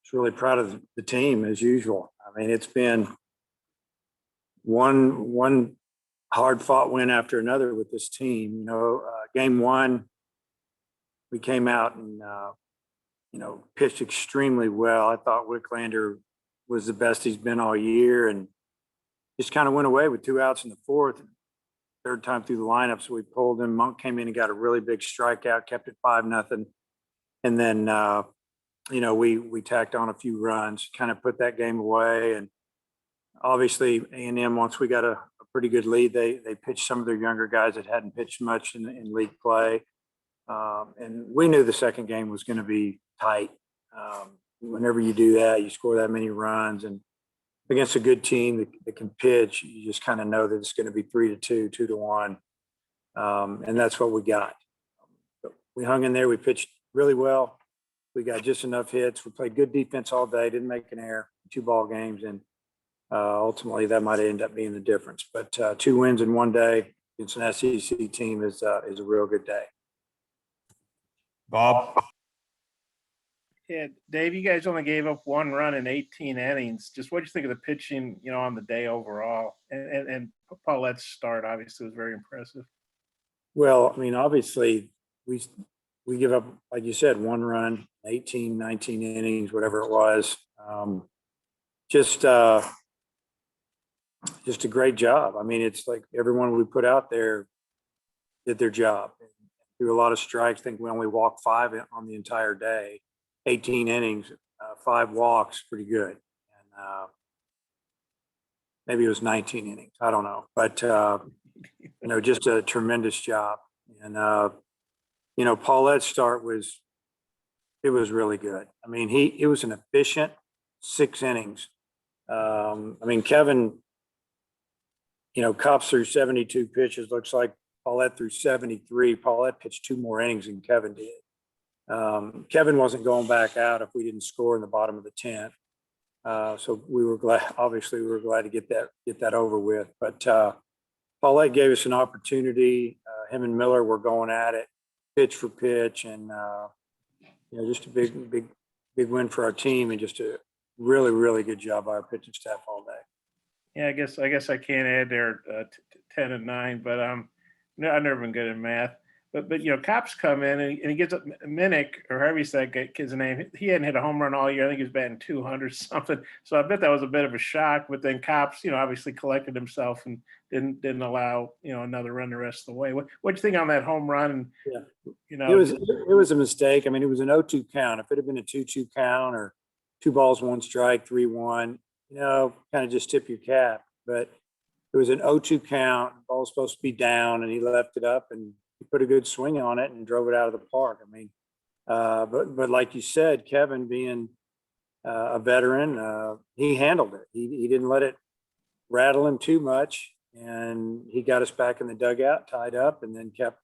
just really proud of the team as usual. I mean, it's been one hard fought win after another with this team. Game one, we came out and pitched extremely well. I thought Wicklander was the best he's been all year, and just kind of went away with 2 outs in the fourth. Third time through the lineup, so we pulled him. Monk came in and got a really big strikeout, kept it 5-0, and then we tacked on a few runs, kind of put that game away. And obviously A&M, once we got a pretty good lead, they pitched some of their younger guys that hadn't pitched much in league play, and we knew the second game was going to be tight. Whenever you do that, you score that many runs, and against a good team that can pitch, you just kind of know that it's going to be 3-2, 2-1, and that's what we got. We hung in there. We pitched really well. We got just enough hits. We played good defense all day. Didn't make an error. 2 ball games, and ultimately that might end up being the difference. But 2 wins in one day against an SEC team is a real good day. Bob. Yeah, Dave, you guys only gave up 1 run in 18 innings. Just what do you think of the pitching, on the day overall? And Paulette's start obviously was very impressive. Well, I mean, obviously we give up, like you said, 1 run, 18, 19 innings, whatever it was. Just a great job. I mean, it's like everyone we put out there did their job. Threw a lot of strikes. I think we only walked 5 on the entire day. 18 innings, 5 walks, pretty good. And maybe it was 19 innings. I don't know. But, just a tremendous job. And, Paulette's start was really good. I mean, it was an efficient 6 innings. I mean, Kevin, Cops threw 72 pitches. Looks like Paulette threw 73. Paulette pitched 2 more innings than Kevin did. Kevin wasn't going back out if we didn't score in the bottom of the 10th. So we were glad to get that over with. But Paulette gave us an opportunity. Him and Miller were going at it, pitch for pitch, and just a big win for our team, and just a really, really good job by our pitching staff all day. Yeah, I guess I can't add there 10 and 9, but I've never been good at math. But Cops come in and he gets up Minnick, or however you say that kid's name. He hadn't hit a home run all year. I think he was batting 200 something. So I bet that was a bit of a shock. But then Cops, obviously collected himself and didn't allow another run the rest of the way. What do you think on that home run? Yeah. It was a mistake. I mean, it was an 0-2 count. If it had been a 2-2 count or 2 balls, 1 strike, 3-1, kind of just tip your cap. But it was an 0-2 count. The ball was supposed to be down, and he left it up, and he put a good swing on it and drove it out of the park. I mean, but like you said, Kevin being a veteran, he handled it. He didn't let it rattle him too much, and he got us back in the dugout, tied up, and then kept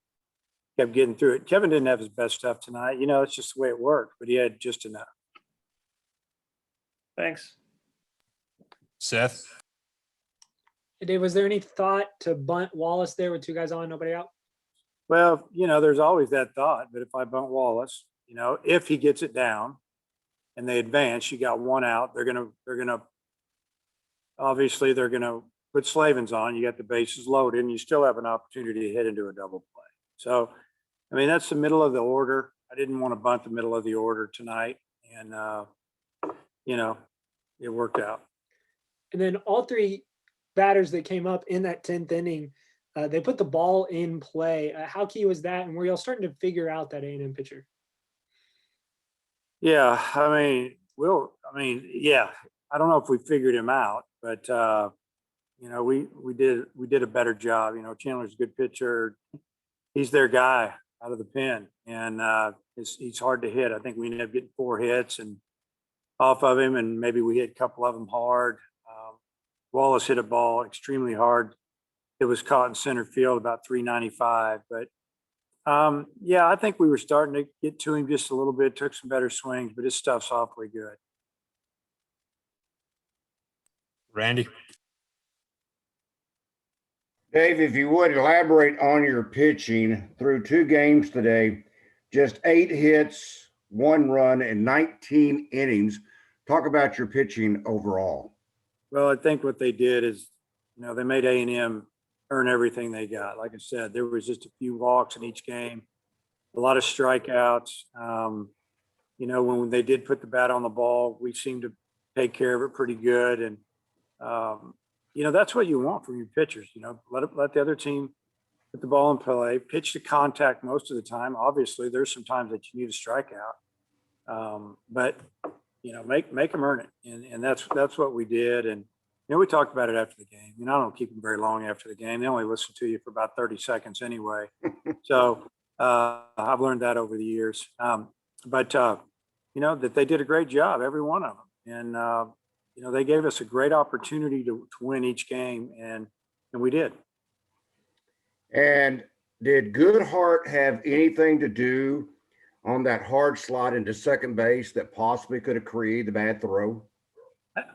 getting through it. Kevin didn't have his best stuff tonight. It's just the way it worked, but he had just enough. Thanks. Seth. Hey, Dave, was there any thought to bunt Wallace there with 2 guys on, nobody out? Well, there's always that thought, but if I bunt Wallace, if he gets it down and they advance, you got 1 out. They're gonna put Slavens on. You got the bases loaded, and you still have an opportunity to hit into a double play. So, I mean, that's the middle of the order. I didn't want to bunt the middle of the order tonight, and it worked out. And then all 3 batters that came up in that 10th inning, they put the ball in play. How key was that, and were y'all starting to figure out that A&M pitcher? Yeah, I mean, yeah. I don't know if we figured him out, but we did a better job. Chandler's a good pitcher. He's their guy out of the pen, and he's hard to hit. I think we ended up getting 4 hits and off of him, and maybe we hit a couple of them hard. Wallace hit a ball extremely hard. It was caught in center field about 395. But, I think we were starting to get to him just a little bit, took some better swings, but his stuff's awfully good. Randy. Dave, if you would elaborate on your pitching through 2 games today, just 8 hits, 1 run, and 19 innings. talk about your pitching overall. Well, I think what they did is, they made A&M earn everything they got. Like I said, there was just a few walks in each game, a lot of strikeouts. When they did put the bat on the ball, we seemed to take care of it pretty good. And, that's what you want from your pitchers, let the other team put the ball in play, pitch to contact most of the time. Obviously, there's some times that you need a strikeout, but make them earn it, and that's what we did. And we talked about it after the game. I don't keep them very long after the game. They only listen to you for about 30 seconds anyway. So I've learned that over the years. But that they did a great job, every one of them, and they gave us a great opportunity to win each game, and we did. And did Goodhart have anything to do on that hard slot into second base that possibly could have created the bad throw?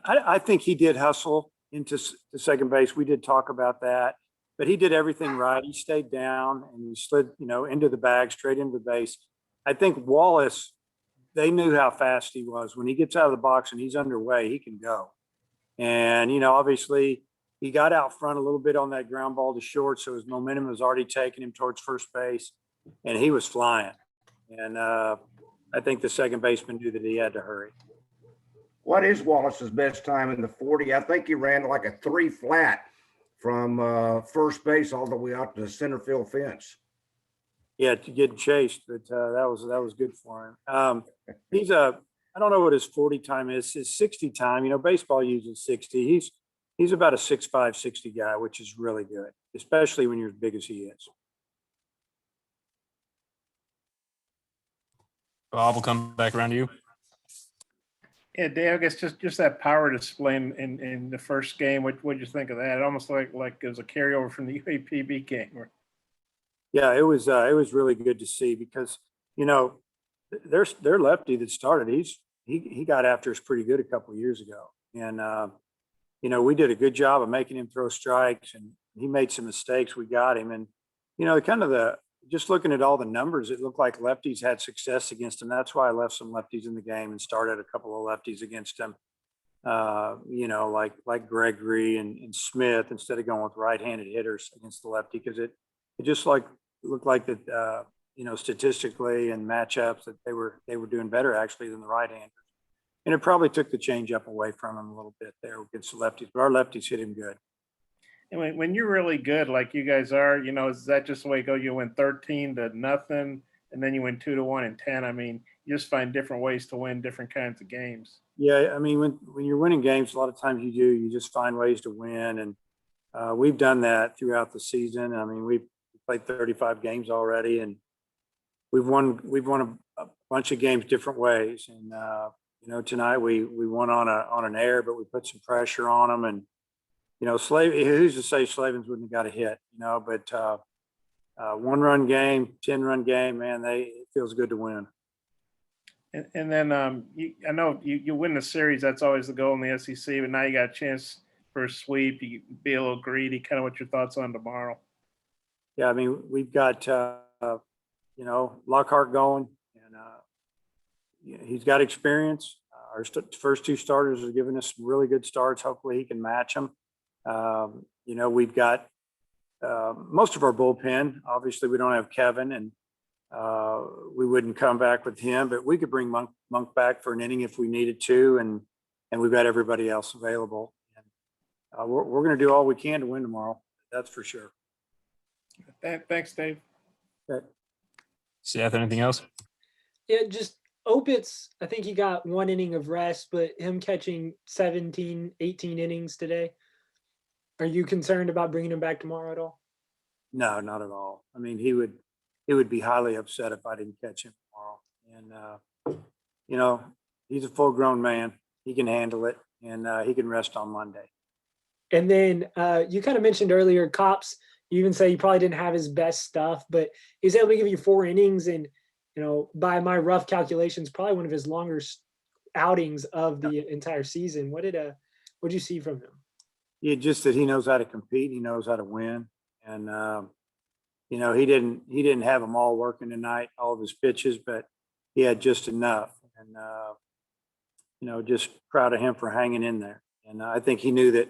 I think he did hustle into the second base. We did talk about that, but he did everything right. He stayed down and he slid, into the bag, straight into the base. I think Wallace, they knew how fast he was. When he gets out of the box and he's underway, he can go. And, obviously he got out front a little bit on that ground ball to short. So his momentum was already taking him towards first base, and he was flying. And I think the second baseman knew that he had to hurry. What is Wallace's best time in the 40? I think he ran like a 3 flat from first base all the way out to the center field fence. Yeah, to get chased, but that was good for him. I don't know what his 40 time is. His 60 time, baseball uses 60. He's about a 6'5", 60 guy, which is really good, especially when you're as big as he is. Bob, will come back around to you. Yeah, Dave, I guess just that power display in the first game. What did you think of that? It almost like it was a carryover from the UAPB game. Yeah, it was really good to see because their lefty that started, he got after us pretty good a couple of years ago, and we did a good job of making him throw strikes, and he made some mistakes. We got him, and just looking at all the numbers, it looked like lefties had success against him. That's why I left some lefties in the game and started a couple of lefties against him. Like Gregory and Smith, instead of going with right-handed hitters against the lefty, because it just looked like that. Statistically and matchups that they were doing better actually than the right-handers. And it probably took the changeup away from him a little bit there against the lefties, but our lefties hit him good. And when you're really good, like you guys are, is that just the way it goes? You win 13-0, and then you win 2-1 and 10. I mean, you just find different ways to win different kinds of games. Yeah, I mean, when you're winning games, a lot of times you just find ways to win, and we've done that throughout the season. I mean, we've played 35 games already, and we've won a bunch of games different ways. And tonight we won on an error, but we put some pressure on them, and who's to say Slavens wouldn't have got a hit, but 1-run game, 10-run game, man, it feels good to win. And then I know you win the series. That's always the goal in the SEC, but now you got a chance for a sweep. You be a little greedy. Kind of what your thoughts on tomorrow? Yeah, I mean, we've got, Lockhart going, and he's got experience. Our first 2 starters are giving us some really good starts. Hopefully he can match them. We've got most of our bullpen. Obviously, we don't have Kevin, and we wouldn't come back with him, but we could bring Monk back for an inning if we needed to, and we've got everybody else available. And we're going to do all we can to win tomorrow. That's for sure. Thanks, Dave. Okay. Seth, anything else? Yeah, just Opitz, I think he got 1 inning of rest, but him catching 17, 18 innings today. Are you concerned about bringing him back tomorrow at all? No, not at all. I mean, he would be highly upset if I didn't catch him tomorrow. And he's a full-grown man. He can handle it, and he can rest on Monday. And then you kind of mentioned earlier, Cops. You even say he probably didn't have his best stuff, but he's able to give you 4 innings, and by my rough calculations, probably one of his longer outings of the entire season. What did you see from him? Yeah, just that he knows how to compete. He knows how to win, and he didn't have them all working tonight, all of his pitches, but he had just enough. And just proud of him for hanging in there. And I think he knew that,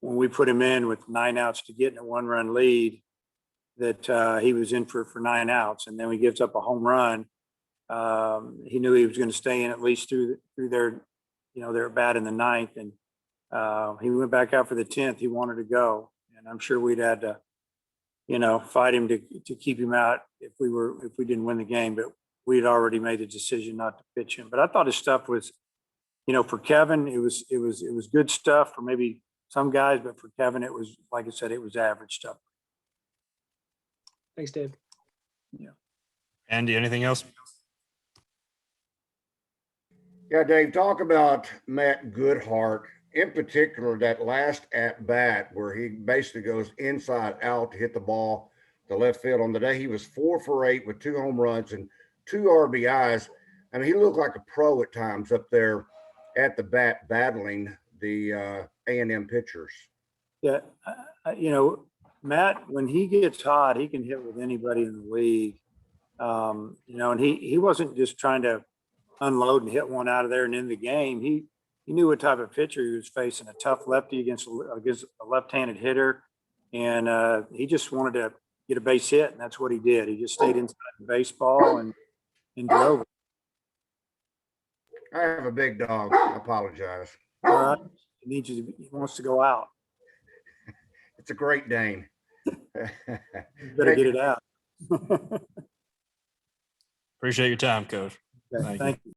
when we put him in with 9 outs to get in a 1-run lead, that he was in for 9 outs. And then he gives up a home run. He knew he was going to stay in at least through their, their bat in the 9th. And he went back out for the 10th. He wanted to go. And I'm sure we'd had to, fight him to keep him out if we didn't win the game. But we'd already made the decision not to pitch him. But I thought his stuff was, for Kevin, it was good stuff for maybe some guys, but for Kevin, it was, like I said, it was average stuff. Thanks, Dave. Andy, anything else? Yeah, Dave, talk about Matt Goodhart, in particular, that last at bat where he basically goes inside out to hit the ball to left field. On the day, he was 4 for 8 with 2 home runs and 2 RBIs. I mean, he looked like a pro at times up there at the bat battling the A&M pitchers. Yeah, Matt, when he gets hot, he can hit with anybody in the league. And he wasn't just trying to unload and hit one out of there and end the game. He knew what type of pitcher he was facing, a tough lefty against a left-handed hitter. And he just wanted to get a base hit, and that's what he did. He just stayed inside the baseball and drove it. I have a big dog. I apologize. All right. He wants to go out. It's a Great Dane. Better get it out. Appreciate your time, Coach. Okay, Thank you. thank you.